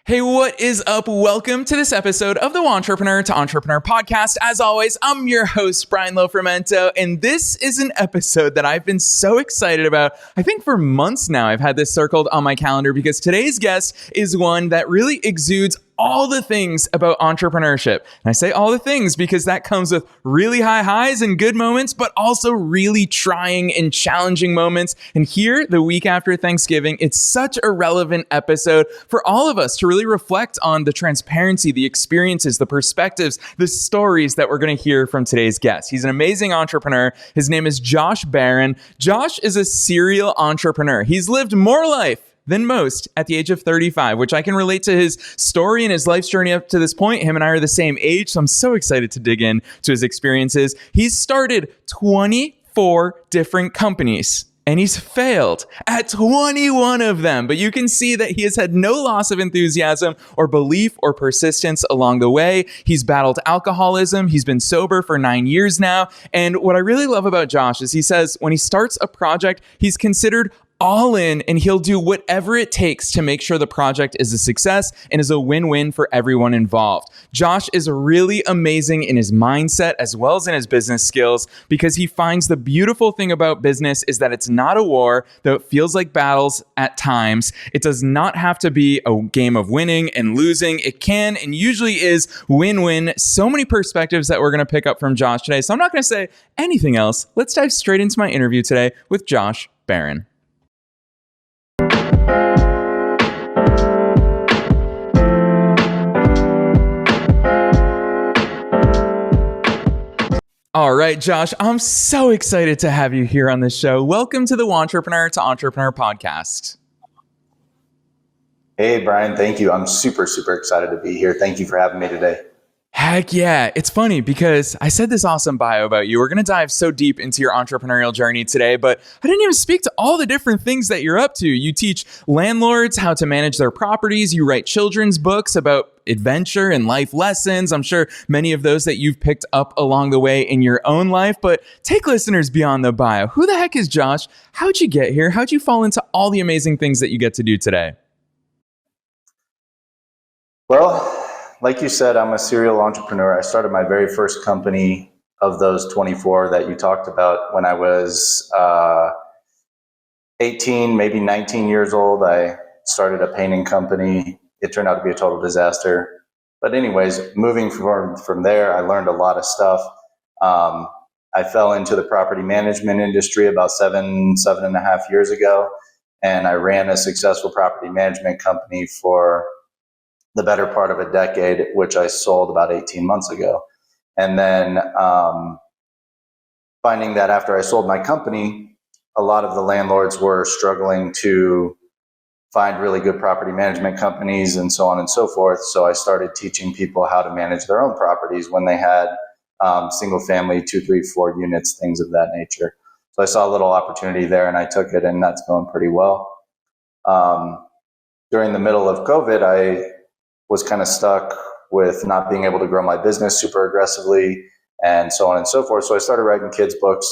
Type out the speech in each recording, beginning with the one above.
Hey, what is up? Welcome to this episode of the Entrepreneur to Entrepreneur podcast. As always, I'm your host, Brian Lofermento, and this is an episode that I've been so excited about. I think for months now, I've had this circled on my calendar because today's guest is one that really exudes all the things about entrepreneurship. And I say all the things because that comes with really high highs and good moments, but also really trying and challenging moments. And here, the week after Thanksgiving, it's such a relevant episode for all of us to really reflect on the transparency, the experiences, the perspectives, the stories that we're going to hear from today's guest. He's an amazing entrepreneur. His name is Josh Barron. Josh is a serial entrepreneur. He's lived more life than most at the age of 35, which I can relate to his story and his life's journey up to this point. Him and I are the same age, so I'm so excited to dig in to his experiences. He's started 24 different companies, and he's failed at 21 of them. But you can see that he has had no loss of enthusiasm or belief or persistence along the way. He's battled alcoholism. He's been sober for 9 years now. And what I really love about Josh is he says when he starts a project, he's considered all in, and he'll do whatever it takes to make sure the project is a success and is a win-win for everyone involved. Josh is really amazing in his mindset as well as in his business skills because he finds the beautiful thing about business is that it's not a war, though it feels like battles at times. It does not have to be a game of winning and losing. It can and usually is win-win. So many perspectives that we're going to pick up from Josh today. So I'm not going to say anything else. Let's dive straight into my interview today with Josh Barron. All right, Josh, I'm so excited to have you here on this show. Welcome to the Entrepreneur to Entrepreneur podcast. Hey, Brian, thank you. I'm super excited to be here. Thank you for having me today. Heck yeah. It's funny because I said this awesome bio about you. We're going to dive so deep into your entrepreneurial journey today, but I didn't even speak to all the different things that you're up to. You teach landlords how to manage their properties. You write children's books about adventure and life lessons. I'm sure many of those that you've picked up along the way in your own life, but take listeners beyond the bio. Who the heck is Josh? How'd you get here? How'd you fall into all the amazing things that you get to do today? Well, like you said, I'm a serial entrepreneur. I started my very first company of those 24 that you talked about when I was 18, maybe 19 years old. I started a painting company. It turned out to be a total disaster. But anyways, moving from there, I learned a lot of stuff. I fell into the property management industry about seven and a half years ago. And I ran a successful property management company for the better part of a decade, which I sold about 18 months ago. And then finding that after I sold my company, a lot of the landlords were struggling to find really good property management companies and so on and so forth. So I started teaching people how to manage their own properties when they had single family, 2, 3, 4 units, things of that nature. So I saw a little opportunity there and I took it, and that's going pretty well. During the middle of COVID, I was kind of stuck with not being able to grow my business super aggressively and so on and so forth. So I started writing kids' books,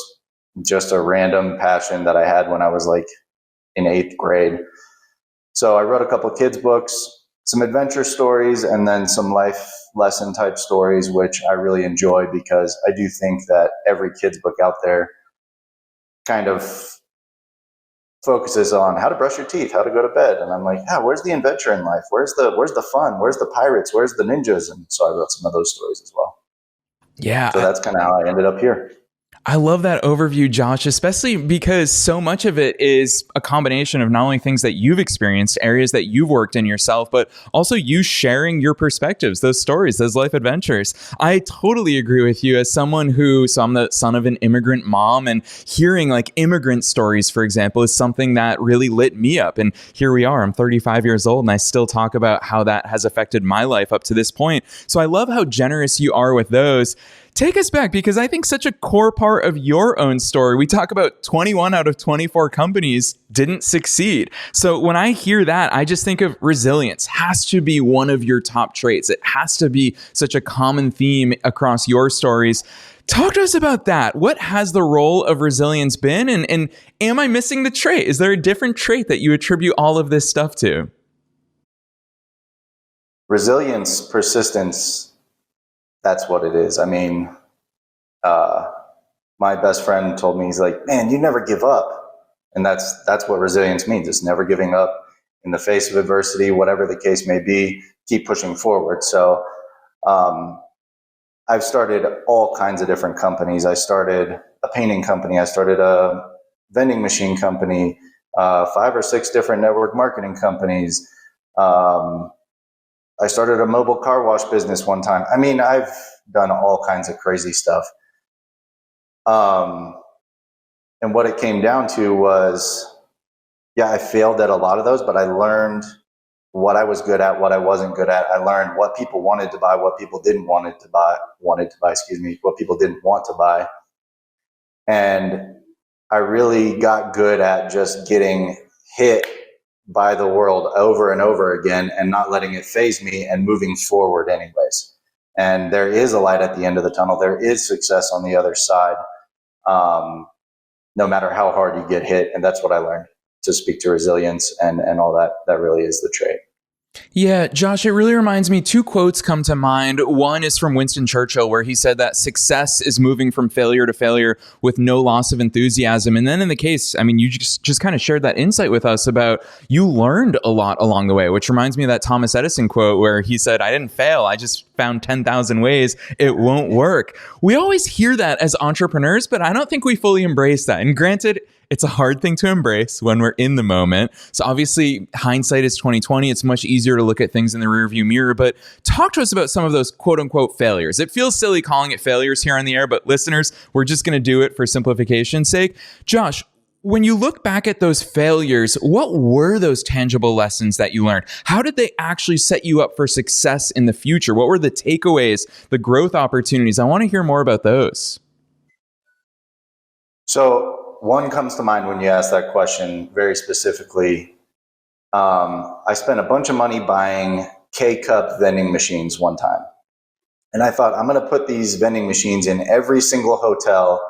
just a random passion that I had when I was like in 8th grade. So I wrote a couple of kids' books, some adventure stories, and then some life lesson type stories, which I really enjoy because I do think that every kid's book out there kind of focuses on how to brush your teeth, how to go to bed. And I'm like, yeah, where's the adventure in life? Where's the fun? Where's the pirates? Where's the ninjas? And so I wrote some of those stories as well. Yeah. So that's kind of how I ended up here. I love that overview, Josh, especially because so much of it is a combination of not only things that you've experienced, areas that you've worked in yourself, but also you sharing your perspectives, those stories, those life adventures. I totally agree with you as someone so I'm the son of an immigrant mom, and hearing like immigrant stories, for example, is something that really lit me up. And here we are, I'm 35 years old, and I still talk about how that has affected my life up to this point. So I love how generous you are with those. Take us back, because I think such a core part of your own story, we talk about 21 out of 24 companies didn't succeed. So when I hear that, I just think of resilience has to be one of your top traits. It has to be such a common theme across your stories. Talk to us about that. What has the role of resilience been? And am I missing the trait? Is there a different trait that you attribute all of this stuff to? resilience, persistence, that's what it is. I mean, my best friend told me, he's like, man, you never give up. And that's what resilience means. It's never giving up in the face of adversity, whatever the case may be, keep pushing forward. So I've started all kinds of different companies. I started a painting company. I started a vending machine company, 5 or 6 different network marketing companies. I started a mobile car wash business one time. I mean, I've done all kinds of crazy stuff. And what it came down to was, yeah, I failed at a lot of those, but I learned what I was good at, what I wasn't good at. I learned what people wanted to buy, what people didn't wanted to buy, what people didn't want to buy. And I really got good at just getting hit by the world over and over again and not letting it faze me and moving forward anyways. And there is a light at the end of the tunnel. There is success on the other side, no matter how hard you get hit. And that's what I learned, to speak to resilience and all that. That really is the trait. Yeah, Josh, it really reminds me, 2 quotes come to mind. One is from Winston Churchill, where he said that success is moving from failure to failure with no loss of enthusiasm. And then in the case, I mean, you just kind of shared that insight with us about you learned a lot along the way, which reminds me of that Thomas Edison quote where he said, I didn't fail. I just found 10,000 ways it won't work. We always hear that as entrepreneurs, but I don't think we fully embrace that. And granted, it's a hard thing to embrace when we're in the moment. So obviously hindsight is 2020. It's much easier to look at things in the rearview mirror, but talk to us about some of those quote unquote failures. It feels silly calling it failures here on the air, but listeners, we're just going to do it for simplification's sake. Josh, when you look back at those failures, what were those tangible lessons that you learned? How did they actually set you up for success in the future? What were the takeaways, the growth opportunities? I want to hear more about those. So one comes to mind when you ask that question very specifically. I spent a bunch of money buying K-Cup vending machines one time. And I thought, I'm going to put these vending machines in every single hotel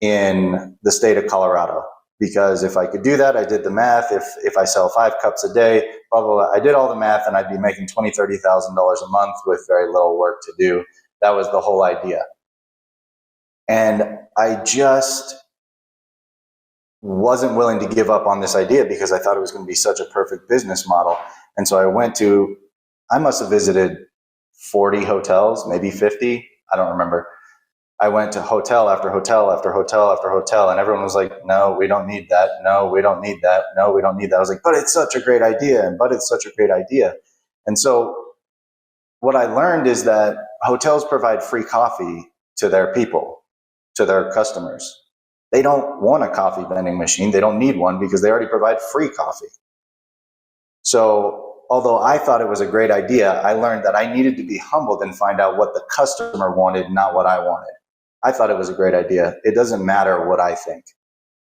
in the state of Colorado. Because if I could do that, I did the math. If I sell 5 cups a day, blah, blah, blah, I did all the math, and I'd be making $20,000, $30,000 a month with very little work to do. That was the whole idea. And I just wasn't willing to give up on this idea because I thought it was going to be such a perfect business model. And so I must have visited 40 hotels, maybe 50. I don't remember. I went to hotel after hotel after hotel after hotel, and everyone was like, no, we don't need that. No, we don't need that. No, we don't need that. I was like, but it's such a great idea. And so what I learned is that hotels provide free coffee to their people, to their customers. They don't want a coffee vending machine. They don't need one because they already provide free coffee. So although I thought it was a great idea, I learned that I needed to be humbled and find out what the customer wanted, not what I wanted. I thought it was a great idea. It doesn't matter what I think.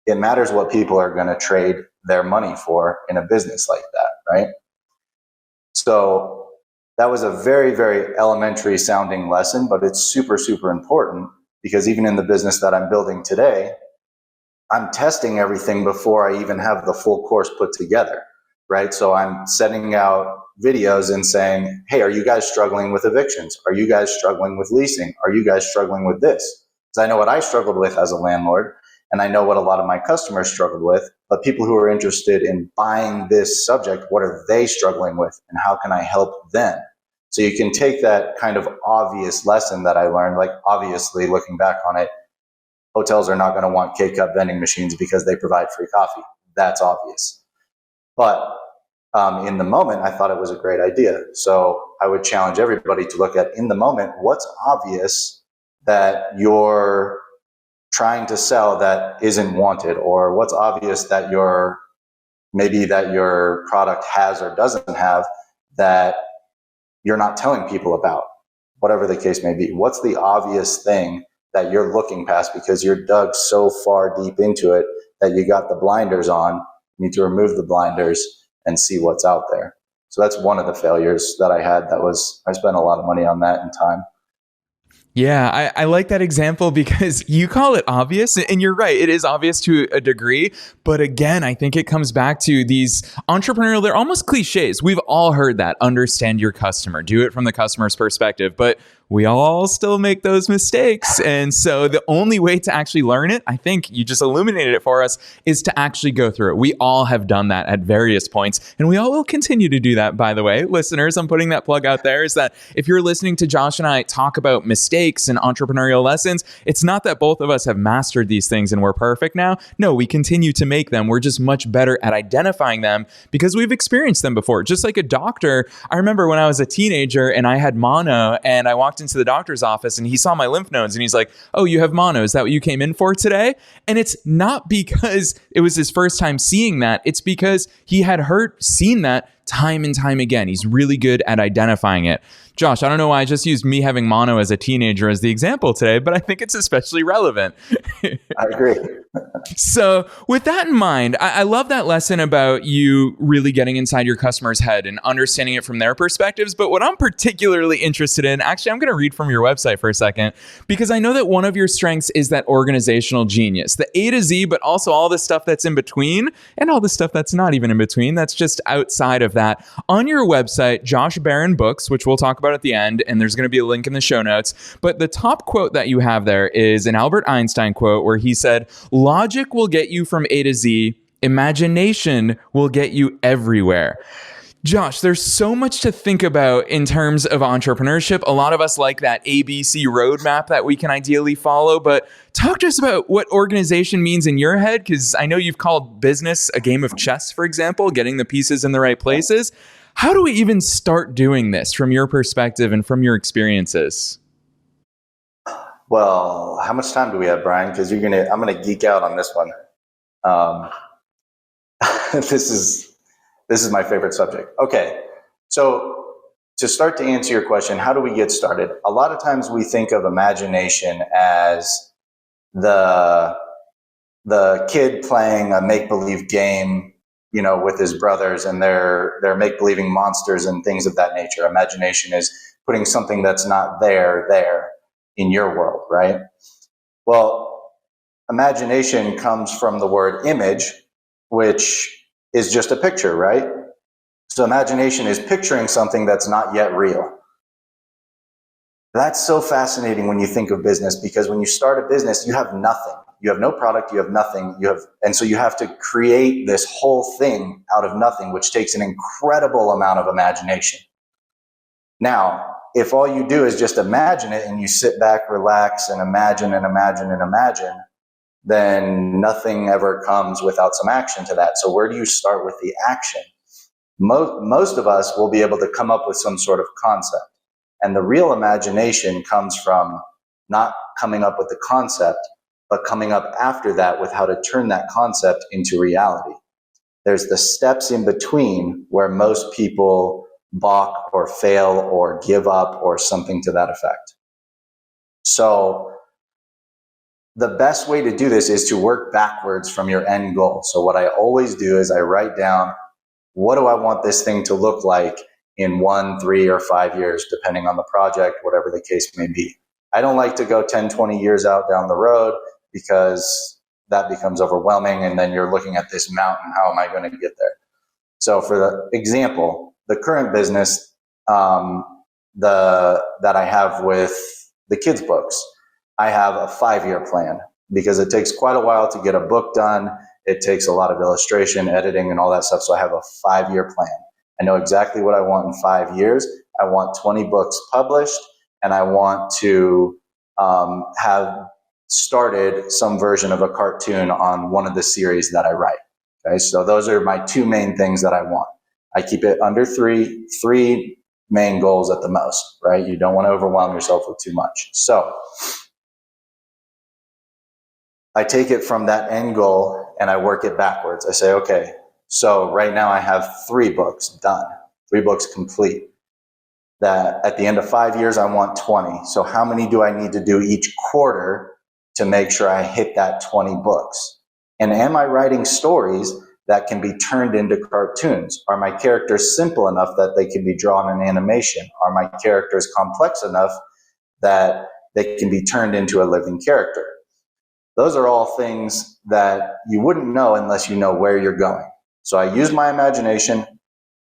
It matters what people are going to trade their money for in a business like that, right? So that was a very, very elementary sounding lesson, but it's super, super important because even in the business that I'm building today, I'm testing everything before I even have the full course put together, right? So I'm sending out videos and saying, hey, are you guys struggling with evictions? Are you guys struggling with leasing? Are you guys struggling with this? Because I know what I struggled with as a landlord, and I know what a lot of my customers struggled with, but people who are interested in buying this subject, what are they struggling with and how can I help them? So you can take that kind of obvious lesson that I learned, like obviously looking back on it, hotels are not going to want K-Cup vending machines because they provide free coffee. That's obvious. But in the moment, I thought it was a great idea. So I would challenge everybody to look at, in the moment, what's obvious that you're trying to sell that isn't wanted, or what's obvious that your product has or doesn't have that you're not telling people about, whatever the case may be. What's the obvious thing that you're looking past because you're dug so far deep into it that you got the blinders on? You need to remove the blinders and see what's out there. So that's one of the failures that I had. I spent a lot of money on that and time. Yeah, I like that example because you call it obvious, and you're right. It is obvious to a degree. But again, I think it comes back to these entrepreneurial, they're almost cliches. We've all heard that. Understand your customer, do it from the customer's perspective. But we all still make those mistakes. And so the only way to actually learn it, I think you just illuminated it for us, is to actually go through it. We all have done that at various points, and we all will continue to do that, by the way. Listeners, I'm putting that plug out there, is that if you're listening to Josh and I talk about mistakes and entrepreneurial lessons, it's not that both of us have mastered these things and we're perfect now. No, we continue to make them. We're just much better at identifying them because we've experienced them before. Just like a doctor, I remember when I was a teenager and I had mono, and I walked into the doctor's office and he saw my lymph nodes and he's like, "Oh, you have mono. Is that what you came in for today?" And it's not because it was his first time seeing that. It's because he had seen that time and time again. He's really good at identifying it. Josh, I don't know why I just used me having mono as a teenager as the example today, but I think it's especially relevant. I agree. So with that in mind, I love that lesson about you really getting inside your customer's head and understanding it from their perspectives. But what I'm particularly interested in, actually, I'm going to read from your website for a second, because I know that one of your strengths is that organizational genius, the A to Z, but also all the stuff that's in between and all the stuff that's not even in between. That's just outside of that. On your website, Josh Barron Books, which we'll talk about at the end, and there's going to be a link in the show notes. But the top quote that you have there is an Albert Einstein quote where he said, "Logic will get you from A to Z. Imagination will get you everywhere." Josh, there's so much to think about in terms of entrepreneurship. A lot of us like that ABC roadmap that we can ideally follow, but talk to us about what organization means in your head, because I know you've called business a game of chess, for example, getting the pieces in the right places. How do we even start doing this from your perspective and from your experiences? Well, how much time do we have, Brian? Because I'm gonna geek out on this one. Um, this is my favorite subject. Okay, so to start to answer your question, how do we get started? A lot of times we think of imagination as the kid playing a make-believe game, with his brothers, and they're make-believing monsters and things of that nature. Imagination is putting something that's not there in your world, right? Well, imagination comes from the word image, which is just a picture, right? So imagination is picturing something that's not yet real. That's so fascinating when you think of business, because when you start a business, you have nothing. You have no product, you have nothing, and so you have to create this whole thing out of nothing, which takes an incredible amount of imagination. Now, if all you do is just imagine it and you sit back, relax, and imagine and imagine and imagine, then nothing ever comes without some action to that. So where do you start with the action? Most of us will be able to come up with some sort of concept. And the real imagination comes from not coming up with the concept, but coming up after that with how to turn that concept into reality. There's the steps in between where most people balk or fail or give up or something to that effect. So the best way to do this is to work backwards from your end goal. So what I always do is I write down, what do I want this thing to look like in 1, 3, or 5 years, depending on the project, whatever the case may be. I don't like to go 10, 20 years out down the road, because that becomes overwhelming, and then you're looking at this mountain. How am I going to get there? So for the example, the current business that I have with the kids' books, I have a 5-year plan, because it takes quite a while to get a book done. It takes a lot of illustration, editing, and all that stuff. So I have a 5-year plan. I know exactly what I want in 5 years. I want 20 books published, and I want to have started some version of a cartoon on one of the series that I write. Okay, so those are my two main things that I want. I keep it under three main goals at the most, right? You don't want to overwhelm yourself with too much. So I take it from that end goal and I work it backwards. I say, okay, so right now I have 3 books done, 3 books complete. That at the end of 5 years, I want 20. So how many do I need to do each quarter to make sure I hit that 20 books? And am I writing stories that can be turned into cartoons? Are my characters simple enough that they can be drawn in animation? Are my characters complex enough that that can be turned into a living character. Those are all things that you wouldn't know unless you know where you're going. So I used my imagination.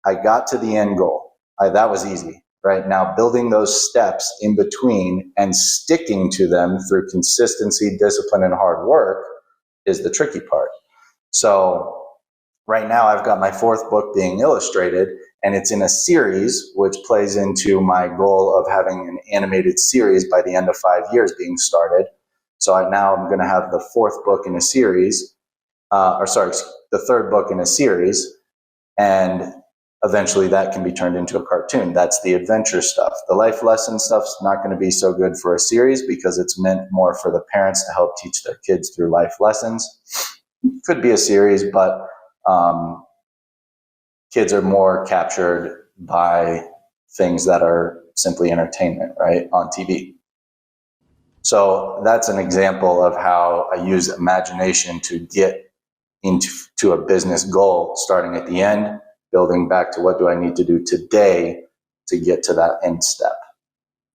I got to the end goal. That was easy. Right now, building those steps in between and sticking to them through consistency, discipline, and hard work is the tricky part. So right now I've got my 4th book being illustrated, and it's in a series, which plays into my goal of having an animated series by the end of 5 years being started. So now I'm going to have the 4th book in a series, the 3rd book in a series, and eventually that can be turned into a cartoon. That's the adventure stuff. The life lesson stuff's not going to be so good for a series because it's meant more for the parents to help teach their kids through life lessons. Could be a series, but kids are more captured by things that are simply entertainment, right, on TV. So that's an example of how I use imagination to get into a business goal, starting at the end, building back to what do I need to do today to get to that end step.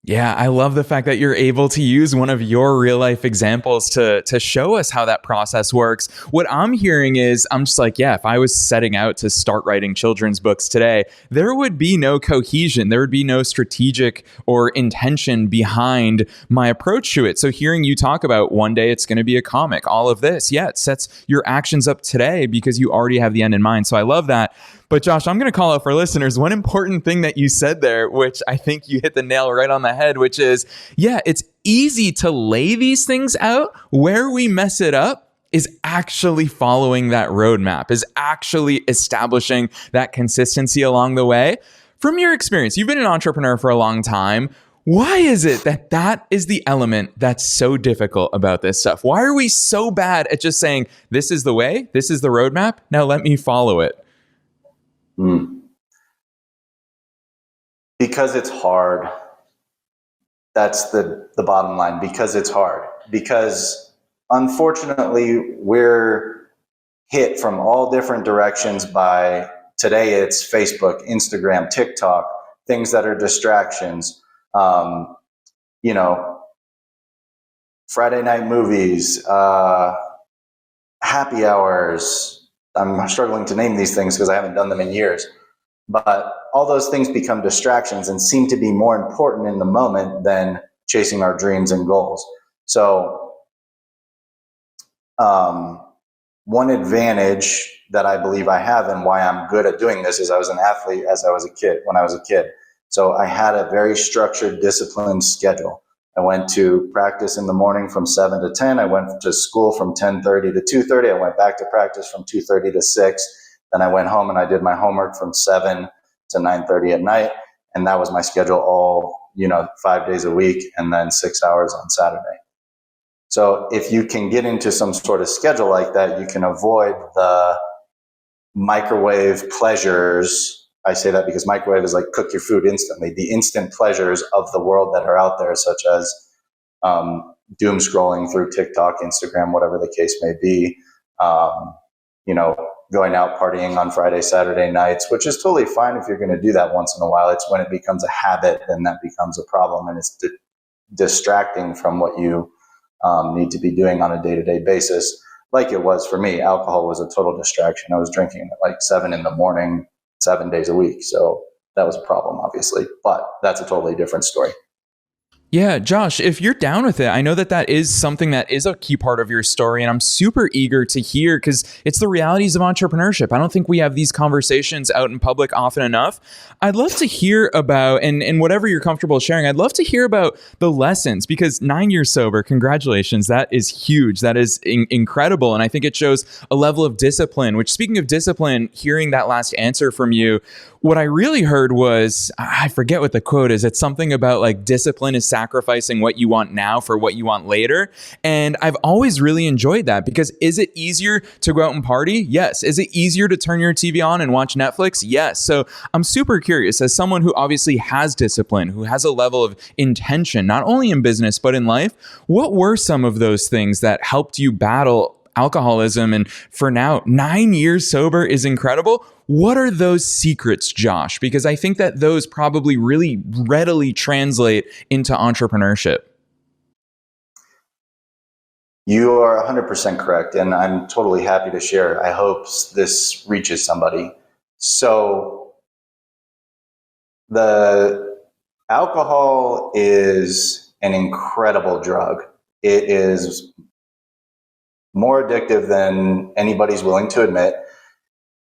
Yeah, I love the fact that you're able to use one of your real life examples to show us how that process works. What I'm hearing is, I'm just like, yeah, if I was setting out to start writing children's books today, there would be no cohesion. There would be no strategic or intention behind my approach to it. So hearing you talk about one day it's going to be a comic, all of this, yeah, it sets your actions up today because you already have the end in mind. So I love that. But Josh, I'm going to call out for listeners one important thing that you said there, which I think you hit the nail right on the head, which is, yeah, it's easy to lay these things out. Where we mess it up is actually following that roadmap, is actually establishing that consistency along the way. From your experience, you've been an entrepreneur for a long time. Why is it that is the element that's so difficult about this stuff? Why are we so bad at just saying, this is the way, this is the roadmap, now let me follow it? Because it's hard. That's the bottom line. Because it's hard. Because unfortunately, we're hit from all different directions by, today it's Facebook, Instagram, TikTok, things that are distractions. Friday night movies, happy hours. I'm struggling to name these things because I haven't done them in years. But all those things become distractions and seem to be more important in the moment than chasing our dreams and goals. So one advantage that I believe I have and why I'm good at doing this is I was an athlete when I was a kid. So I had a very structured, disciplined schedule. I went to practice in the morning from 7 to 10. I went to school from 10:30 to 2:30. I went back to practice from 2:30 to 6. Then I went home and I did my homework from 7 to 9:30 at night. And that was my schedule all, 5 days a week and then 6 hours on Saturday. So if you can get into some sort of schedule like that, you can avoid the microwave pleasures. I say that because microwave is like cook your food instantly. The instant pleasures of the world that are out there, such as doom scrolling through TikTok, Instagram, whatever the case may be, going out partying on Friday, Saturday nights, which is totally fine if you're going to do that once in a while. It's when it becomes a habit, then that becomes a problem, and it's distracting from what you need to be doing on a day-to-day basis. Like it was for me, alcohol was a total distraction. I was drinking at like 7 a.m, 7 days a week. So that was a problem, obviously, but that's a totally different story. Yeah, Josh, if you're down with it, I know that is something that is a key part of your story, and I'm super eager to hear because it's the realities of entrepreneurship. I don't think we have these conversations out in public often enough. I'd love to hear about, and whatever you're comfortable sharing, I'd love to hear about the lessons, because 9 years sober, congratulations, that is huge. That is incredible, and I think it shows a level of discipline, which, speaking of discipline, hearing that last answer from you, what I really heard was, I forget what the quote is. It's something about like discipline is sacrificing what you want now for what you want later. And I've always really enjoyed that, because is it easier to go out and party? Yes. Is it easier to turn your TV on and watch Netflix? Yes. So I'm super curious, as someone who obviously has discipline, who has a level of intention, not only in business, but in life, what were some of those things that helped you battle alcoholism? And for now, 9 years sober is incredible. What are those secrets, Josh? Because I think that those probably really readily translate into entrepreneurship. You are 100% correct, and I'm totally happy to share. I hope this reaches somebody. So the alcohol is an incredible drug. It is more addictive than anybody's willing to admit,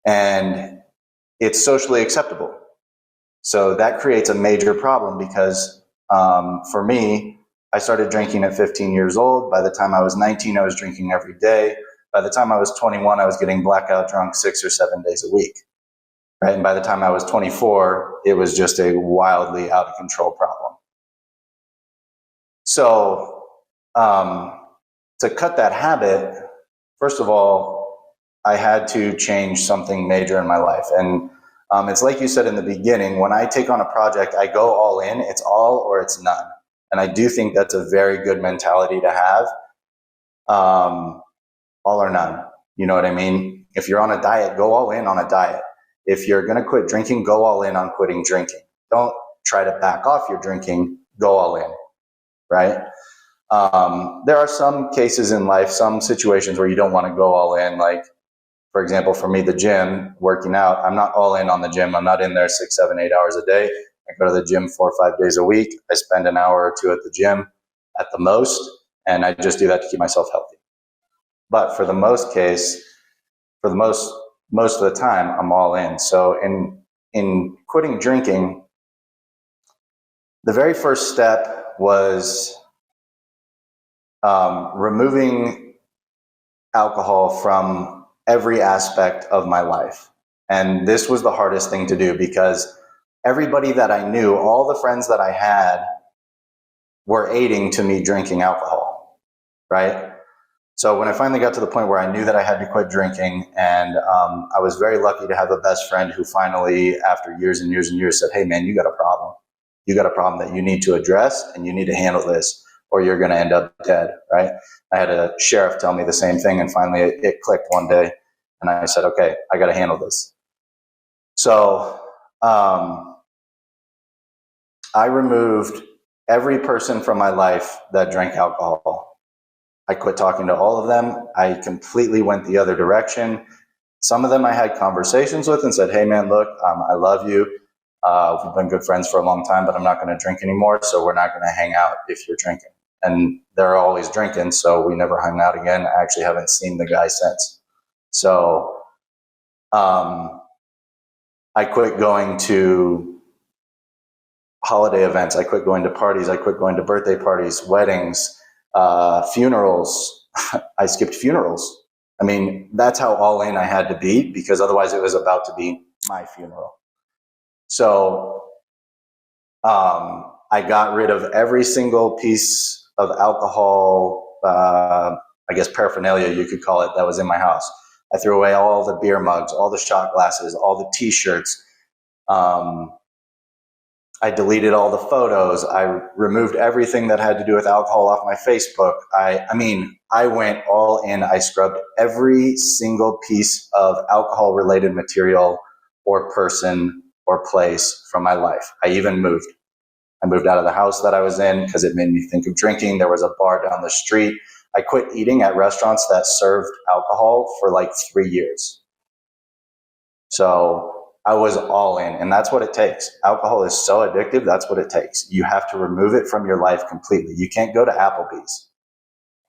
and it's socially acceptable. So that creates a major problem because for me, I started drinking at 15 years old. By the time I was 19, I was drinking every day. By the time I was 21, I was getting blackout drunk 6 or 7 days a week. Right? And by the time I was 24, it was just a wildly out of control problem. So to cut that habit, first of all, I had to change something major in my life. And it's like you said in the beginning, when I take on a project, I go all in. It's all or it's none. And I do think that's a very good mentality to have. All or none. You know what I mean? If you're on a diet, go all in on a diet. If you're going to quit drinking, go all in on quitting drinking. Don't try to back off your drinking. Go all in. Right? There are some cases in life, some situations where you don't want to go all in. Like, for example, for me, the gym, working out, I'm not all in on the gym. I'm not in there 6, 7, 8 hours a day. I go to the gym 4 or 5 days a week. I spend an hour or two at the gym at the most, and I just do that to keep myself healthy. But for the most of the time, I'm all in. So in quitting drinking, the very first step was removing alcohol from every aspect of my life. And this was the hardest thing to do because everybody that I knew, all the friends that I had, were aiding to me drinking alcohol, right? So when I finally got to the point where I knew that I had to quit drinking, and I was very lucky to have a best friend who finally, after years and years and years, said, "Hey man, you got a problem. You got a problem that you need to address, and you need to handle this, or you're going to end up dead," right? I had a sheriff tell me the same thing, and finally it clicked one day, and I said, "Okay, I got to handle this." So I removed every person from my life that drank alcohol. I quit talking to all of them. I completely went the other direction. Some of them I had conversations with and said, "Hey man, look, I love you. We've been good friends for a long time, but I'm not going to drink anymore. So we're not going to hang out if you're drinking." And they're always drinking. So we never hung out again. I actually haven't seen the guy since. So I quit going to holiday events. I quit going to parties. I quit going to birthday parties, weddings, funerals. I skipped funerals. I mean, that's how all in I had to be, because otherwise it was about to be my funeral. So I got rid of every single piece of alcohol, I guess paraphernalia you could call it, that was in my house. I threw away all the beer mugs, all the shot glasses, all the t-shirts. I deleted all the photos. I removed everything that had to do with alcohol off my Facebook. I went all in. I scrubbed every single piece of alcohol related material or person or place from my life. I even moved. I moved out of the house that I was in because it made me think of drinking. There was a bar down the street. I quit eating at restaurants that served alcohol for like 3 years. So I was all in, and that's what it takes. Alcohol is so addictive. That's what it takes. You have to remove it from your life completely. You can't go to Applebee's.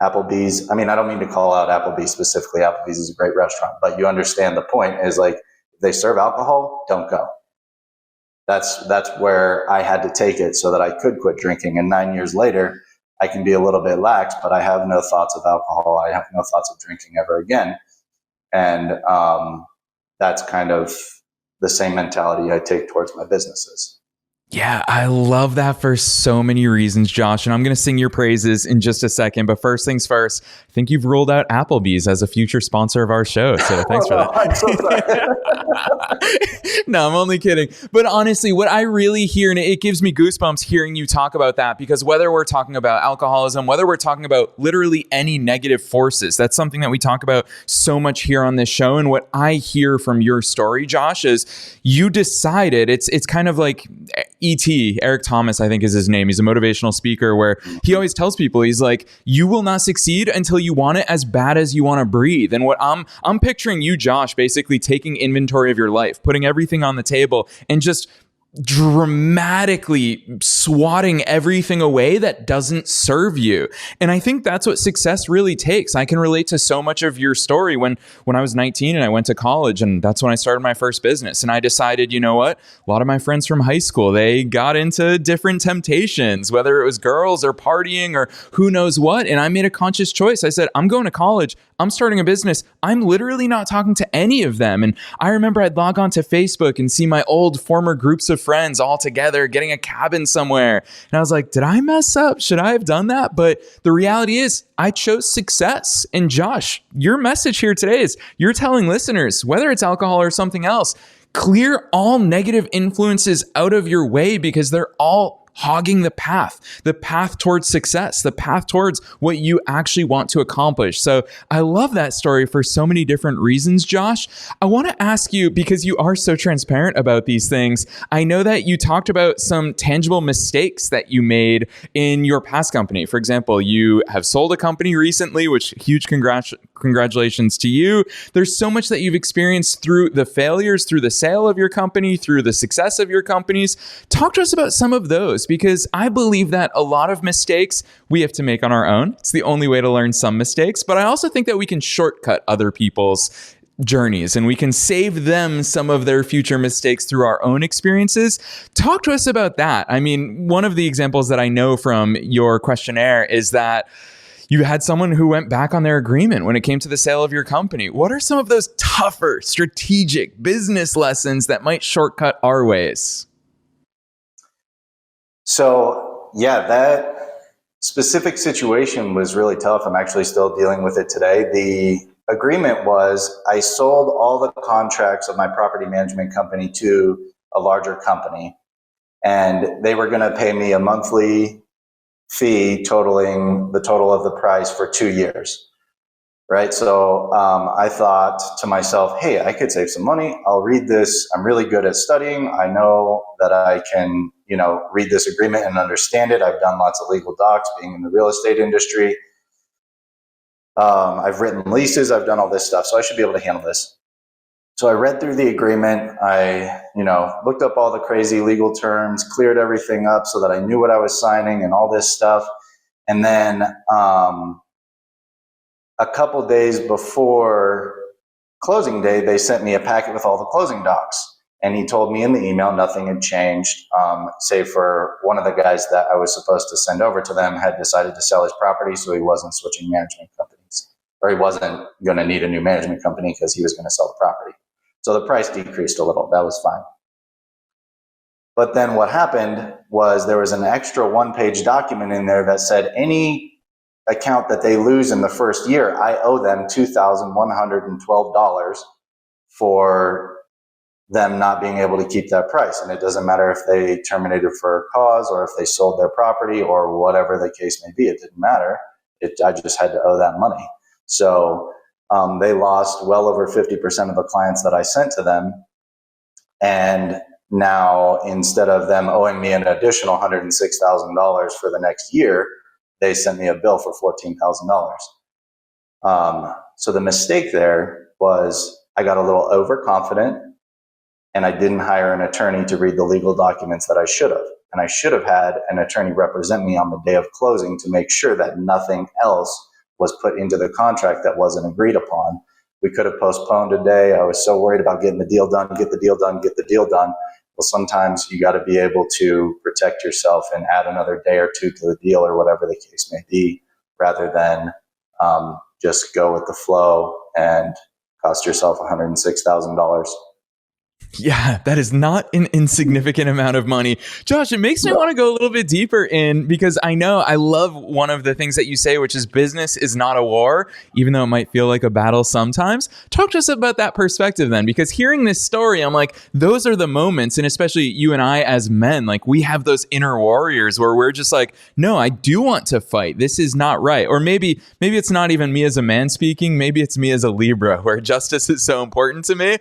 Applebee's, I mean, I don't mean to call out Applebee's specifically. Applebee's is a great restaurant, but you understand the point is, like, if they serve alcohol, don't go. That's where I had to take it so that I could quit drinking. And 9 years later, I can be a little bit lax, but I have no thoughts of alcohol. I have no thoughts of drinking ever again. And that's kind of the same mentality I take towards my businesses. Yeah, I love that for so many reasons, Josh. And I'm going to sing your praises in just a second. But first things first, I think you've ruled out Applebee's as a future sponsor of our show. So thanks for that. I'm so sorry. No, I'm only kidding. But honestly, what I really hear, and it gives me goosebumps hearing you talk about that, because whether we're talking about alcoholism, whether we're talking about literally any negative forces, that's something that we talk about so much here on this show. And what I hear from your story, Josh, is you decided, it's kind of like E.T., Eric Thomas, I think is his name. He's a motivational speaker where he always tells people, he's like, you will not succeed until you want it as bad as you want to breathe. And what I'm picturing you, Josh, basically taking inventory of your life, putting everything on the table and just dramatically swatting everything away that doesn't serve you. And I think that's what success really takes. I can relate to so much of your story when I was 19 and I went to college, and that's when I started my first business. And I decided, you know what? A lot of my friends from high school, they got into different temptations, whether it was girls or partying or who knows what. And I made a conscious choice. I said, I'm going to college. I'm starting a business. I'm literally not talking to any of them. And I remember I'd log on to Facebook and see my old former groups of friends all together getting a cabin somewhere. And I was like, did I mess up? Should I have done that? But the reality is I chose success. And Josh, your message here today is you're telling listeners, whether it's alcohol or something else, clear all negative influences out of your way because they're all hogging the path towards success, the path towards what you actually want to accomplish. So I love that story for so many different reasons, Josh. I want to ask you, because you are so transparent about these things, I know that you talked about some tangible mistakes that you made in your past company. For example, you have sold a company recently, which huge congratulations to you. There's so much that you've experienced through the failures, through the sale of your company, through the success of your companies. Talk to us about some of those, because I believe that a lot of mistakes we have to make on our own. It's the only way to learn some mistakes, but I also think that we can shortcut other people's journeys and we can save them some of their future mistakes through our own experiences. Talk to us about that. I mean, one of the examples that I know from your questionnaire is that you had someone who went back on their agreement when it came to the sale of your company. What are some of those tougher strategic business lessons that might shortcut our ways? So, yeah, that specific situation was really tough. I'm actually still dealing with it today. The agreement was I sold all the contracts of my property management company to a larger company, and they were going to pay me a monthly fee totaling the total of the price for 2 years. Right. So I thought to myself, hey, I could save some money. I'll read this. I'm really good at studying. I know that I can, read this agreement and understand it. I've done lots of legal docs being in the real estate industry. I've written leases. I've done all this stuff. So I should be able to handle this. So I read through the agreement. I, looked up all the crazy legal terms, cleared everything up so that I knew what I was signing and all this stuff. And then a couple days before closing day, they sent me a packet with all the closing docs. And he told me in the email nothing had changed, save for one of the guys that I was supposed to send over to them had decided to sell his property, so he wasn't switching management companies. Or he wasn't going to need a new management company because he was going to sell the property. So the price decreased a little. That was fine. But then what happened was there was an extra one-page document in there that said any account that they lose in the first year, I owe them $2,112 for them not being able to keep that price. And it doesn't matter if they terminated for a cause or if they sold their property or whatever the case may be. It didn't matter. I just had to owe that money. So they lost well over 50% of the clients that I sent to them. And now instead of them owing me an additional $106,000 for the next year, they sent me a bill for $14,000. So the mistake there was I got a little overconfident and I didn't hire an attorney to read the legal documents that I should have. And I should have had an attorney represent me on the day of closing to make sure that nothing else was put into the contract that wasn't agreed upon. We could have postponed a day. I was so worried about getting the deal done. Well, sometimes you got to be able to protect yourself and add another day or two to the deal or whatever the case may be, rather than just go with the flow and cost yourself $106,000. Yeah, that is not an insignificant amount of money. Josh, it makes me want to go a little bit deeper in, because I know I love one of the things that you say, which is business is not a war, even though it might feel like a battle sometimes. Talk to us about that perspective then, because hearing this story, I'm like, those are the moments, and especially you and I as men, like we have those inner warriors where we're just like, no, I do want to fight. This is not right. Or maybe it's not even me as a man speaking. Maybe it's me as a Libra, where justice is so important to me.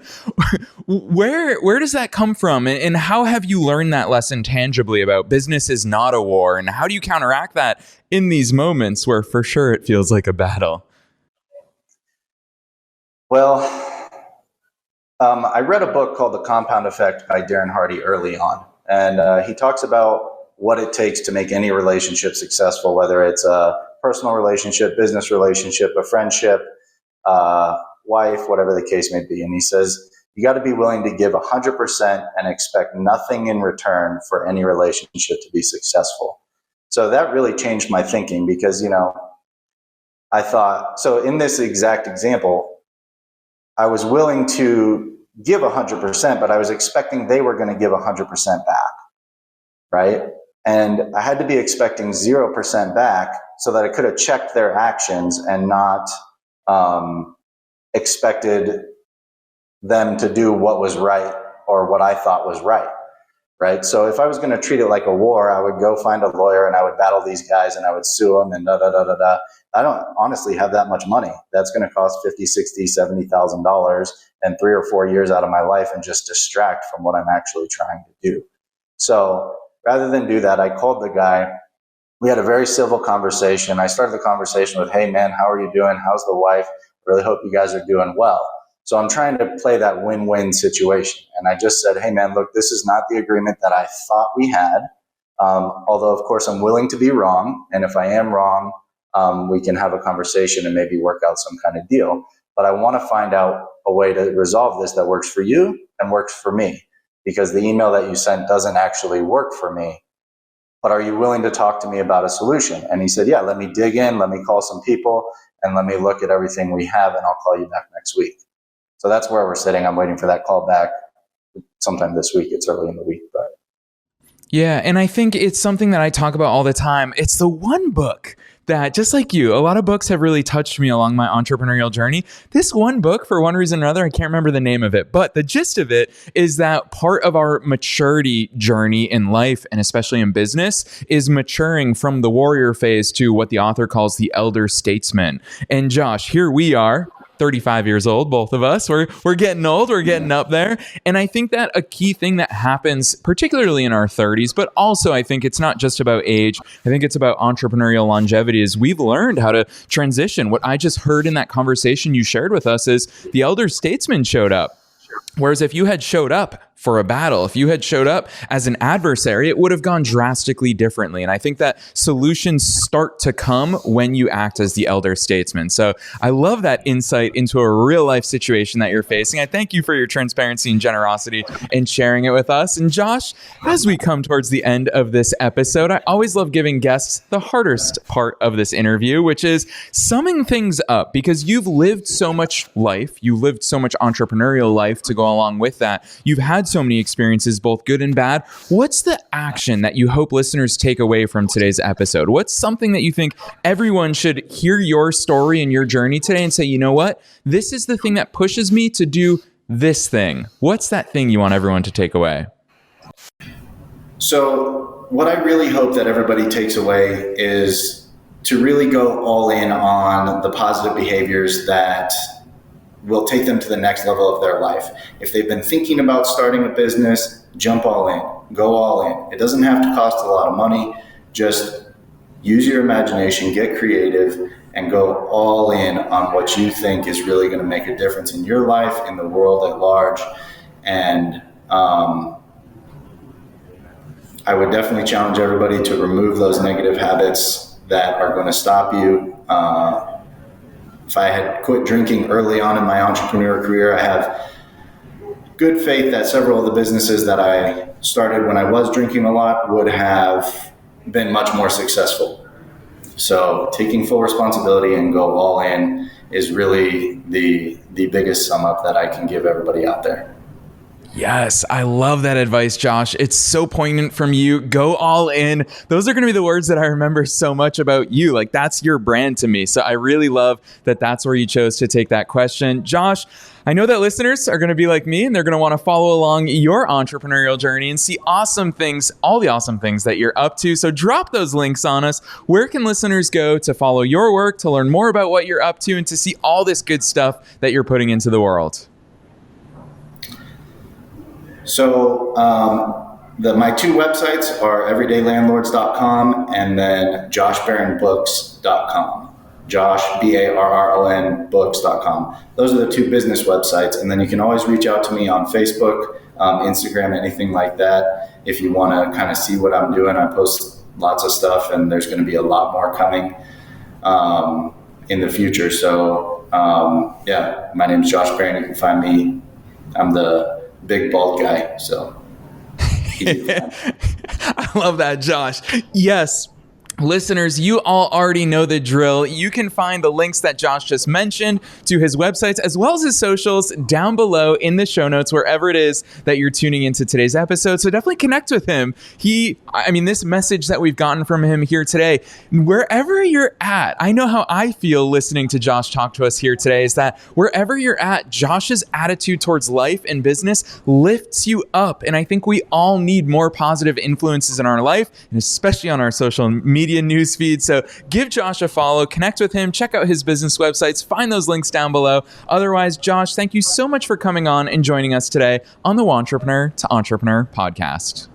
Where where does that come from? And how have you learned that lesson tangibly about business is not a war? And how do you counteract that in these moments where for sure it feels like a battle? Well, I read a book called The Compound Effect by Darren Hardy early on. And he talks about what it takes to make any relationship successful, whether it's a personal relationship, business relationship, a friendship, wife, whatever the case may be. And he says, you got to be willing to give 100% and expect nothing in return for any relationship to be successful. So that really changed my thinking because, I thought, so in this exact example, I was willing to give 100%, but I was expecting they were going to give 100% back, right? And I had to be expecting 0% back so that I could have checked their actions and not expected them to do what was right or what I thought was right? So if I was going to treat it like a war, I would go find a lawyer and I would battle these guys and I would sue them and da-da-da-da-da. I don't honestly have that much money. That's going to cost $50,000, $60,000, $70,000 and 3 or 4 years out of my life and just distract from what I'm actually trying to do. So rather than do that, I called the guy. We had a very civil conversation. I started the conversation with, hey man, how are you doing? How's the wife? Really hope you guys are doing well. So I'm trying to play that win-win situation. And I just said, hey man, look, this is not the agreement that I thought we had. Although of course I'm willing to be wrong. And if I am wrong, we can have a conversation and maybe work out some kind of deal. But I want to find out a way to resolve this that works for you and works for me, because the email that you sent doesn't actually work for me. But are you willing to talk to me about a solution? And he said, yeah, let me dig in, let me call some people, and let me look at everything we have, and I'll call you back next week. So that's where we're sitting. I'm waiting for that call back sometime this week. It's early in the week, but. Yeah, and I think it's something that I talk about all the time. It's the one book that, just like you, a lot of books have really touched me along my entrepreneurial journey. This one book, for one reason or another, I can't remember the name of it, but the gist of it is that part of our maturity journey in life, and especially in business, is maturing from the warrior phase to what the author calls the elder statesman. And Josh, here we are, 35 years old, both of us. We're getting old, we're getting up there. And I think that a key thing that happens, particularly in our 30s, but also I think it's not just about age, I think it's about entrepreneurial longevity, is we've learned how to transition. What I just heard in that conversation you shared with us is the elder statesman showed up. Whereas if you had showed up for a battle, if you had showed up as an adversary, it would have gone drastically differently. And I think that solutions start to come when you act as the elder statesman. So I love that insight into a real life situation that you're facing. I thank you for your transparency and generosity in sharing it with us. And Josh, as we come towards the end of this episode, I always love giving guests the hardest part of this interview, which is summing things up, because you've lived so much life, you lived so much entrepreneurial life to go along with that. You've had so many experiences, both good and bad. What's the action that you hope listeners take away from today's episode? What's something that you think everyone should hear your story and your journey today and say, you know what? This is the thing that pushes me to do this thing. What's that thing you want everyone to take away? So what I really hope that everybody takes away is to really go all in on the positive behaviors that will take them to the next level of their life. If they've been thinking about starting a business, jump all in, go all in. It doesn't have to cost a lot of money. Just use your imagination, get creative, and go all in on what you think is really going to make a difference in your life, in the world at large. And I would definitely challenge everybody to remove those negative habits that are going to stop you. If I had quit drinking early on in my entrepreneur career, I have good faith that several of the businesses that I started when I was drinking a lot would have been much more successful. So taking full responsibility and go all in is really the biggest sum up that I can give everybody out there. Yes, I love that advice, Josh. It's so poignant from you. Go all in. Those are going to be the words that I remember so much about you. Like, that's your brand to me. So I really love that that's where you chose to take that question. Josh, I know that listeners are going to be like me, and they're going to want to follow along your entrepreneurial journey and see awesome things, all the awesome things that you're up to. So drop those links on us. Where can listeners go to follow your work, to learn more about what you're up to, and to see all this good stuff that you're putting into the world? So my two websites are everydaylandlords.com and then joshbarronbooks.com. Josh, Barron books.com. Those are the two business websites. And then you can always reach out to me on Facebook, Instagram, anything like that. If you want to kind of see what I'm doing, I post lots of stuff and there's going to be a lot more coming in the future. So my name is Josh Barron. You can find me. I'm the big bald guy. So I love that, Josh. Yes. Listeners, you all already know the drill. You can find the links that Josh just mentioned to his websites as well as his socials down below in the show notes, wherever it is that you're tuning into today's episode. So definitely connect with him. This message that we've gotten from him here today, wherever you're at, I know how I feel listening to Josh talk to us here today is that wherever you're at, Josh's attitude towards life and business lifts you up. And I think we all need more positive influences in our life, and especially on our social media newsfeed. So give Josh a follow, connect with him, check out his business websites, find those links down below. Otherwise, Josh, thank you so much for coming on and joining us today on the Entrepreneur to Entrepreneur podcast.